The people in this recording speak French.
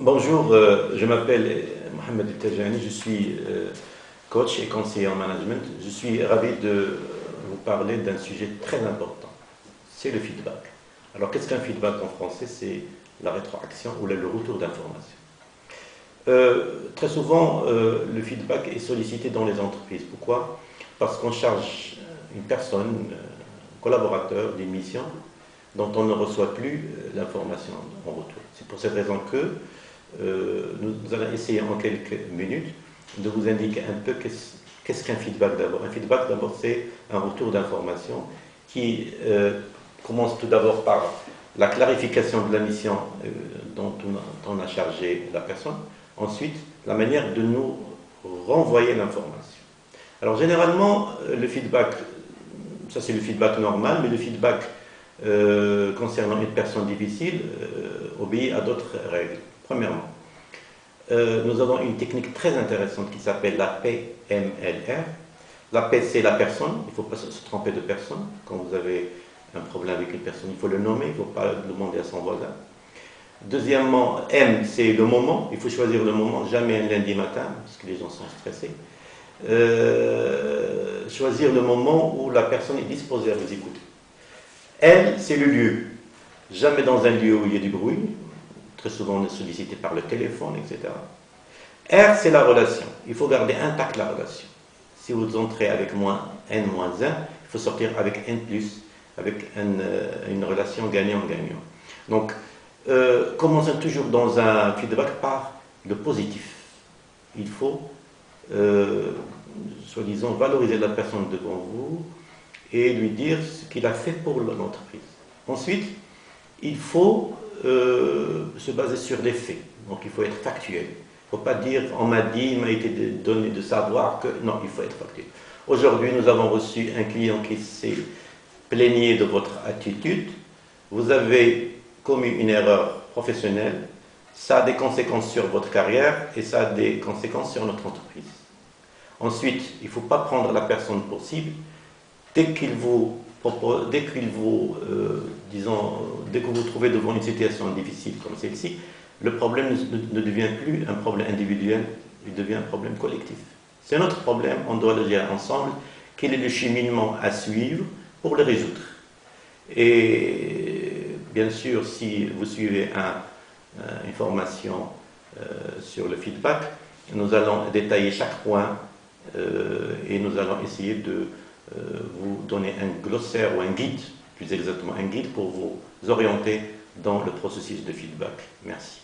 Bonjour, je m'appelle Mohamed El-Tajani, je suis coach et conseiller en management. Je suis ravi de vous parler d'un sujet très important, c'est le feedback. Alors qu'est-ce qu'un feedback en français? C'est la rétroaction ou le retour d'information. Très souvent, le feedback est sollicité dans les entreprises. Pourquoi? Parce qu'on charge une personne, un collaborateur, d'une mission dont on ne reçoit plus l'information en retour. C'est pour cette raison que nous allons essayer en quelques minutes de vous indiquer un peu qu'est-ce qu'un feedback d'abord. Un feedback d'abord, c'est un retour d'information qui commence tout d'abord par la clarification de la mission dont on a chargé la personne. Ensuite, la manière de nous renvoyer l'information. Alors généralement, le feedback, ça c'est le feedback normal, mais le feedback concernant une personne difficile obéit à d'autres règles. Premièrement, nous avons une technique très intéressante qui s'appelle la PMLR. La P, c'est la personne, il ne faut pas se tromper de personne. Quand vous avez un problème avec une personne, il faut le nommer, il ne faut pas le demander à son voisin. Deuxièmement, M, c'est le moment, il faut choisir le moment, jamais un lundi matin, parce que les gens sont stressés. Choisir le moment où la personne est disposée à vous écouter. L, c'est le lieu, jamais dans un lieu où il y a du bruit. Très souvent on est sollicité par le téléphone, etc. R, c'est la relation. Il faut garder intacte la relation. Si vous entrez avec N-1, il faut sortir avec N+, avec une relation gagnant-gagnant. Donc, commençons toujours dans un feedback par le positif. Il faut, soi-disant, valoriser la personne devant vous et lui dire ce qu'il a fait pour l'entreprise. Ensuite, il faut se baser sur des faits. Donc il faut être factuel. Il ne faut pas dire on m'a dit, il m'a été donné de savoir que... Non, il faut être factuel. Aujourd'hui, nous avons reçu un client qui s'est plaigné de votre attitude. Vous avez commis une erreur professionnelle. Ça a des conséquences sur votre carrière et ça a des conséquences sur notre entreprise. Ensuite, il ne faut pas prendre la personne pour cible. Dès que vous vous trouvez devant une situation difficile comme celle-ci, le problème ne devient plus un problème individuel, il devient un problème collectif. C'est notre problème, on doit le gérer ensemble. Quel est le cheminement à suivre pour le résoudre? Et bien sûr, si vous suivez une formation sur le feedback, nous allons détailler chaque point et nous allons essayer de vous donner un glossaire ou un guide, plus exactement un guide pour vous orienter dans le processus de feedback. Merci.